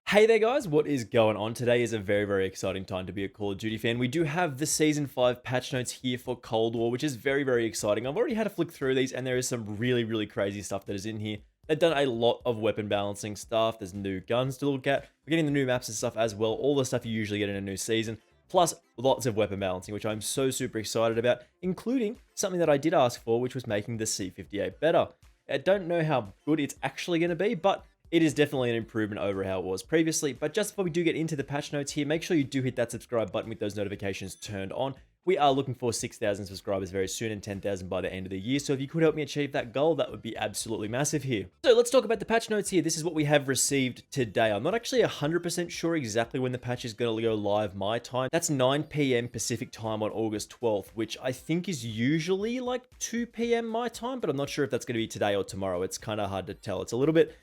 Hey there guys, what is going on? Today is a very exciting time to be a Call of Duty fan. We do have the Season 5 patch notes here for Cold War, which is very exciting. I've already had a flick through these and there is some really crazy stuff that is in here. They've done a lot of weapon balancing stuff. There's new guns to look at. We're getting the new maps and stuff as well. All the stuff you usually get in a new season. Plus lots of weapon balancing, which I'm so super excited about, including something that I did ask for, which was making the C58 better. I don't know how good it's actually going to be, but it is definitely an improvement over how it was previously. But just before we do get into the patch notes here, make sure you do hit that subscribe button with those notifications turned on. We are looking for 6,000 subscribers very soon and 10,000 by the end of the year. So if you could help me achieve that goal, that would be absolutely massive here. So let's talk about the patch notes here. This is what we have received today. I'm not actually 100% sure exactly when the patch is going to go live my time. That's 9 p.m. Pacific time on August 12th, which I think is usually like 2 p.m. my time, but I'm not sure if that's going to be today or tomorrow. It's kind of hard to tell. It's a little bit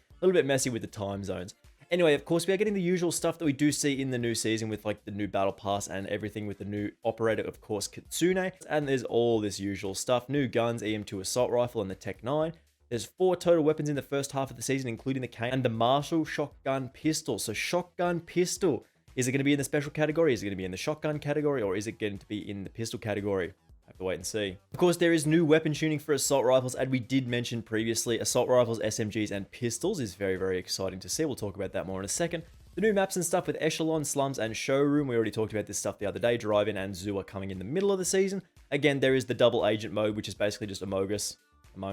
messy with the time zones. Anyway, of course, we are getting the usual stuff that we do see in the new season with like the new battle pass and everything with the new operator, of course, Kitsune. And there's all this usual stuff. New guns, EM2 Assault Rifle and the Tec-9. There's 4 total weapons in the first half of the season, including the cane and the Marshall shotgun pistol. So shotgun pistol, is it going to be in the special category? Is it going to be in the shotgun category? Or is it going to be in the pistol category? Have to wait and see. Of course, there is new weapon tuning for assault rifles, and we did mention previously assault rifles, SMGs, and pistols is very exciting to see. We'll talk about that more in a second. The new maps and stuff with Echelon, Slums, and Showroom. We already talked about this stuff the other day. Drive-In and Zoo are coming in the middle of the season. Again, there is the double agent mode, which is basically just Among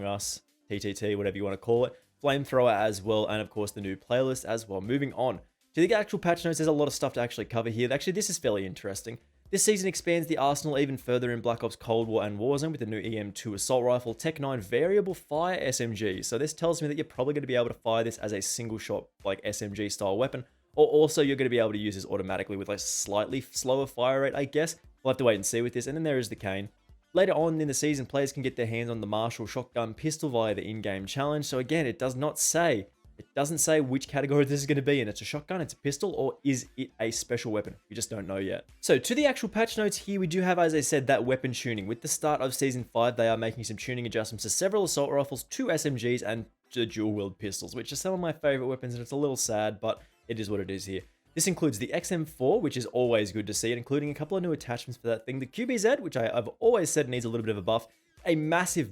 Us, TTT, whatever you want to call it. Flamethrower as well, and of course the new playlist as well. Moving on to the actual patch notes, there's a lot of stuff to actually cover here. Actually, this is fairly interesting. This season expands the arsenal even further in Black Ops Cold War and Warzone with the new EM2 Assault Rifle, Tec-9 Variable Fire SMG. So this tells me that you're probably going to be able to fire this as a single shot, like SMG style weapon, or also you're going to be able to use this automatically with a slightly slower fire rate, I guess. We'll have to wait and see with this. And then there is the cane. Later on in the season, players can get their hands on the Marshall shotgun pistol via the in-game challenge. So again, it doesn't say which category this is going to be in. It's a shotgun, it's a pistol, or is it a special weapon? We just don't know yet. So to the actual patch notes here, we do have, as I said, that weapon tuning. With the start of Season 5, they are making some tuning adjustments to several assault rifles, 2 SMGs, and the dual-wield pistols, which are some of my favorite weapons, and it's a little sad, but it is what it is here. This includes the XM4, which is always good to see, including a couple of new attachments for that thing. The QBZ, which I've always said needs a little bit of a buff. A massive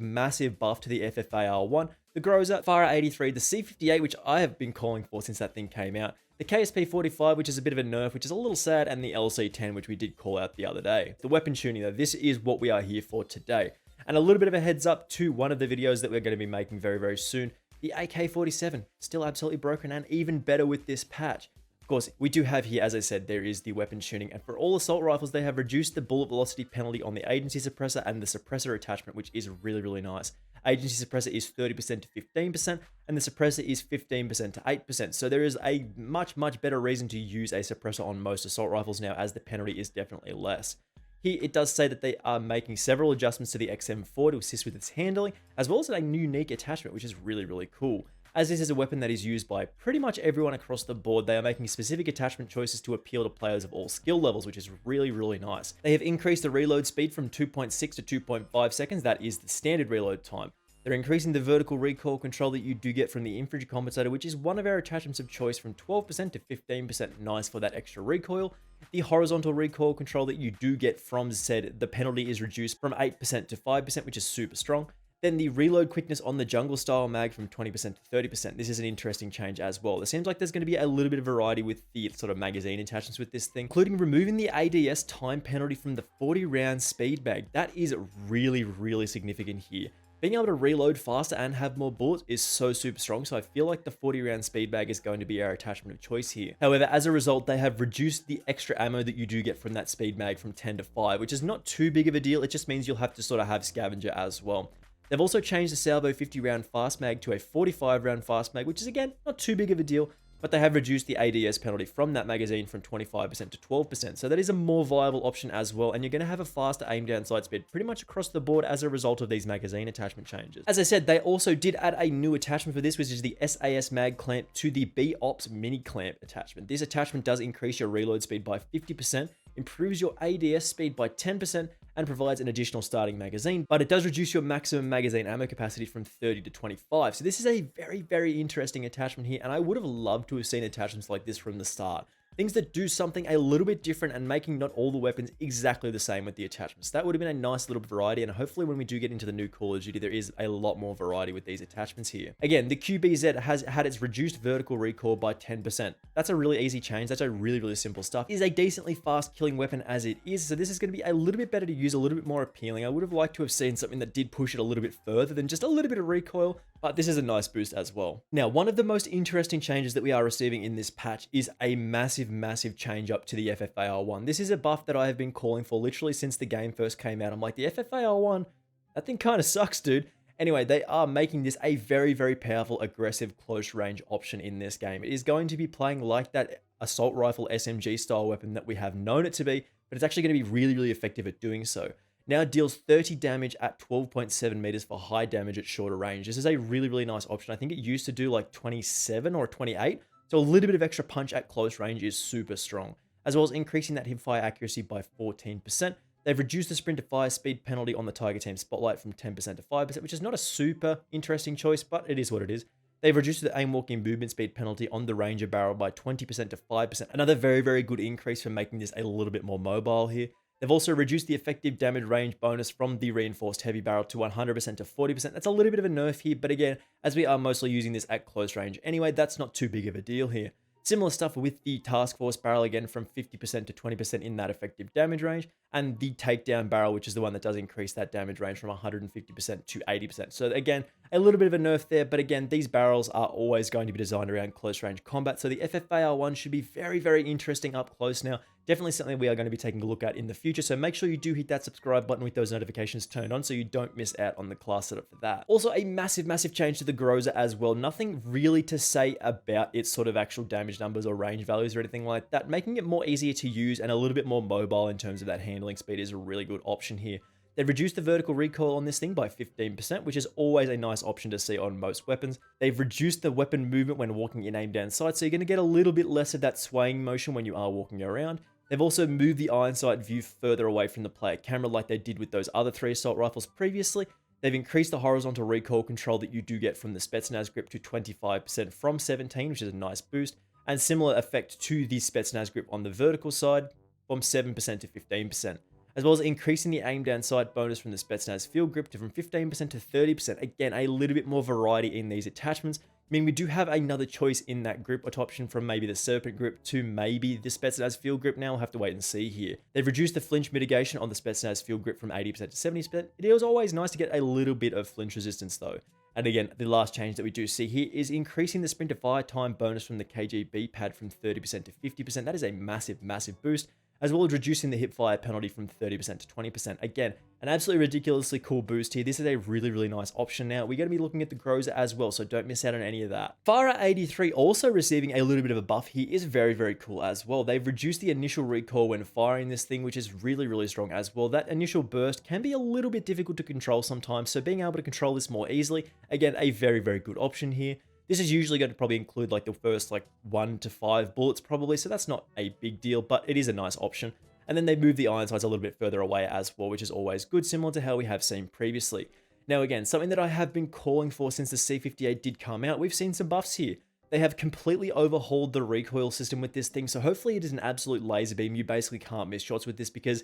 buff to the FFAR 1, the Groza, FFAR 83, the C58, which I have been calling for since that thing came out, the KSP 45, which is a bit of a nerf, which is a little sad, and the LC 10, which we did call out the other day. The weapon tuning, though, this is what we are here for today. And a little bit of a heads up to one of the videos that we're going to be making very soon, the AK-47, still absolutely broken and even better with this patch. Of course, we do have here, as I said, there is the weapon tuning, and for all assault rifles, they have reduced the bullet velocity penalty on the agency suppressor and the suppressor attachment, which is really nice. Agency suppressor is 30% to 15%, and the suppressor is 15% to 8%. So there is a much better reason to use a suppressor on most assault rifles now, as the penalty is definitely less. Here, it does say that they are making several adjustments to the XM4 to assist with its handling, as well as a unique attachment, which is really cool. As this is a weapon that is used by pretty much everyone across the board, they are making specific attachment choices to appeal to players of all skill levels, which is really nice. They have increased the reload speed from 2.6 to 2.5 seconds. That is the standard reload time. They're increasing the vertical recoil control that you do get from the infantry compensator, which is one of our attachments of choice, from 12% to 15%. Nice for that extra recoil. The horizontal recoil control that you do get from said, the penalty is reduced from 8% to 5%, which is super strong. Then the reload quickness on the jungle style mag from 20% to 30%. This is an interesting change as well. It seems like there's going to be a little bit of variety with the sort of magazine attachments with this thing, including removing the ADS time penalty from the 40 round speed bag. That is really significant here. Being able to reload faster and have more bullets is so super strong, so I feel like the 40 round speed bag is going to be our attachment of choice here. However, as a result, they have reduced the extra ammo that you do get from that speed mag from 10 to 5, which is not too big of a deal. It just means you'll have to sort of have scavenger as well. They've also changed the salvo 50 round fast mag to a 45 round fast mag, which is again not too big of a deal, but they have reduced the ADS penalty from that magazine from 25% to 12%. So that is a more viable option as well, and you're going to have a faster aim down sight speed pretty much across the board as a result of these magazine attachment changes. As I said, they also did add a new attachment for this, which is the SAS mag clamp to the B-Ops mini clamp attachment. This attachment does increase your reload speed by 50%, improves your ADS speed by 10%, and provides an additional starting magazine, but it does reduce your maximum magazine ammo capacity from 30 to 25. So this is a very, very interesting attachment here, and I would have loved to have seen attachments like this from the start. Things that do something a little bit different and making not all the weapons exactly the same with the attachments. That would have been a nice little variety, and hopefully when we do get into the new Call of Duty, there is a lot more variety with these attachments here. Again, the QBZ has had its reduced vertical recoil by 10%. That's a really easy change. That's a really, really simple stuff. It is a decently fast killing weapon as it is, so this is going to be a little bit better to use, a little bit more appealing. I would have liked to have seen something that did push it a little bit further than just a little bit of recoil, but this is a nice boost as well. Now, one of the most interesting changes that we are receiving in this patch is a massive change up to the FFAR 1. This is a buff that I have been calling for literally since the game first came out. I'm like, the FFAR 1, that thing kind of sucks, dude. Anyway, they are making this a very powerful, aggressive, close range option in this game. It is going to be playing like that Assault Rifle SMG style weapon that we have known it to be, but it's actually going to be really effective at doing so. Now it deals 30 damage at 12.7 meters for high damage at shorter range. This is a really nice option. I think it used to do like 27 or 28. So a little bit of extra punch at close range is super strong, as well as increasing that hipfire accuracy by 14%. They've reduced the sprint to fire speed penalty on the Tiger Team Spotlight from 10% to 5%, which is not a super interesting choice, but it is what it is. They've reduced the aim walking movement speed penalty on the Ranger barrel by 20% to 5%. Another very good increase for making this a little bit more mobile here. They've also reduced the effective damage range bonus from the reinforced heavy barrel to 100% to 40%. That's a little bit of a nerf here, but again, as we are mostly using this at close range anyway, that's not too big of a deal here. Similar stuff with the Task Force barrel, again from 50% to 20% in that effective damage range, and the Takedown barrel, which is the one that does increase that damage range from 150% to 80%. So again, a little bit of a nerf there, but again, these barrels are always going to be designed around close range combat, so the FFAR 1 should be very interesting up close now. Definitely something we are going to be taking a look at in the future, so make sure you do hit that subscribe button with those notifications turned on so you don't miss out on the class setup for that. Also, a massive change to the Groza as well. Nothing really to say about its sort of actual damage numbers or range values or anything like that. Making it more easier to use and a little bit more mobile in terms of that handling speed is a really good option here. They've reduced the vertical recoil on this thing by 15%, which is always a nice option to see on most weapons. They've reduced the weapon movement when walking in aim down sight, so you're going to get a little bit less of that swaying motion when you are walking around. They've also moved the iron sight view further away from the player camera like they did with those other 3 assault rifles previously. They've increased the horizontal recoil control that you do get from the Spetsnaz grip to 25% from 17, which is a nice boost, and similar effect to the Spetsnaz grip on the vertical side from 7% to 15%. As well as increasing the aim down sight bonus from the Spetsnaz field grip from 15% to 30%. Again, a little bit more variety in these attachments. I mean, we do have another choice in that grip option from maybe the Serpent grip to maybe the Spetsnaz field grip now. We'll have to wait and see here. They've reduced the flinch mitigation on the Spetsnaz field grip from 80% to 70%. It is always nice to get a little bit of flinch resistance though. And again, the last change that we do see here is increasing the sprint to fire time bonus from the KGB pad from 30% to 50%. That is a massive boost, as well as reducing the hip fire penalty from 30% to 20%. Again, an absolutely ridiculously cool boost here. This is a really nice option now. We're going to be looking at the Groza as well, so don't miss out on any of that. FFAR 83 also receiving a little bit of a buff here is very cool as well. They've reduced the initial recoil when firing this thing, which is really strong as well. That initial burst can be a little bit difficult to control sometimes, so being able to control this more easily, again, a very good option here. This is usually going to probably include like the first 1 to 5 bullets probably, so that's not a big deal, but it is a nice option. And then they move the iron sights a little bit further away as well, which is always good, similar to how we have seen previously. Now again, something that I have been calling for since the C58 did come out, we've seen some buffs here. They have completely overhauled the recoil system with this thing, so hopefully it is an absolute laser beam. You basically can't miss shots with this because,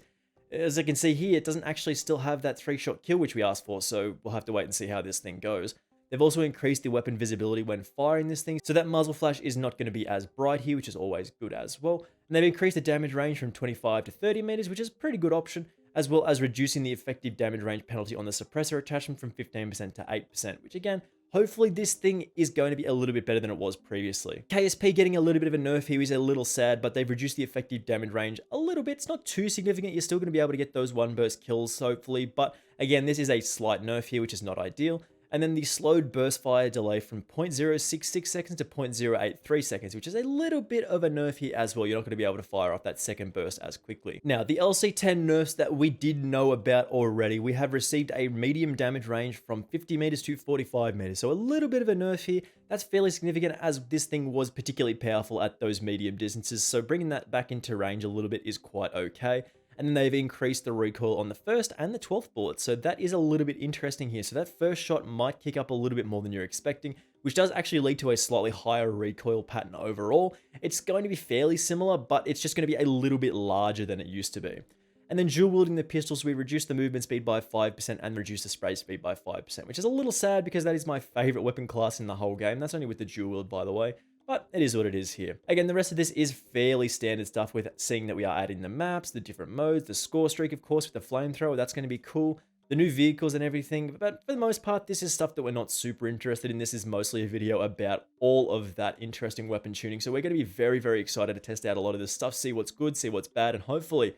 as I can see here, it doesn't actually still have that 3-shot kill which we asked for, so we'll have to wait and see how this thing goes. They've also increased the weapon visibility when firing this thing, so that muzzle flash is not going to be as bright here, which is always good as well. And they've increased the damage range from 25 to 30 meters, which is a pretty good option, as well as reducing the effective damage range penalty on the suppressor attachment from 15% to 8%, which again, hopefully this thing is going to be a little bit better than it was previously. KSP getting a little bit of a nerf here is a little sad, but they've reduced the effective damage range a little bit. It's not too significant. You're still going to be able to get those 1-burst kills, hopefully, but again, this is a slight nerf here, which is not ideal. And then the slowed burst fire delay from 0.066 seconds to 0.083 seconds, which is a little bit of a nerf here as well. You're not going to be able to fire off that second burst as quickly. Now, the LC-10 nerfs that we did know about already, we have received a medium damage range from 50 meters to 45 meters. So a little bit of a nerf here. That's fairly significant as this thing was particularly powerful at those medium distances. So bringing that back into range a little bit is quite okay. And then they've increased the recoil on the first and the 12th bullet. So that is a little bit interesting here. So that first shot might kick up a little bit more than you're expecting, which does actually lead to a slightly higher recoil pattern overall. It's going to be fairly similar, but it's just going to be a little bit larger than it used to be. And then dual wielding the pistols, we reduce the movement speed by 5% and reduce the spray speed by 5%, which is a little sad because that is my favorite weapon class in the whole game. That's only with the dual wield, by the way. But it is what it is here. Again, the rest of this is fairly standard stuff with seeing that we are adding the maps, the different modes, the score streak, of course, with the flamethrower. That's going to be cool. The new vehicles and everything. But for the most part, this is stuff that we're not super interested in. This is mostly a video about all of that interesting weapon tuning. So we're going to be very, very excited to test out a lot of this stuff, see what's good, see what's bad, and hopefully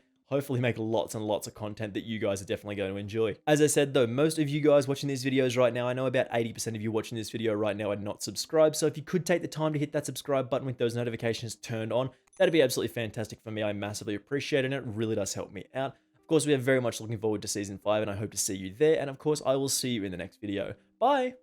make lots and lots of content that you guys are definitely going to enjoy. As I said though, most of you guys watching these videos right now, I know about 80% of you watching this video right now are not subscribed, so if you could take the time to hit that subscribe button with those notifications turned on, that'd be absolutely fantastic for me. I massively appreciate it, and it really does help me out. Of course, we are very much looking forward to Season 5, and I hope to see you there, and of course, I will see you in the next video. Bye!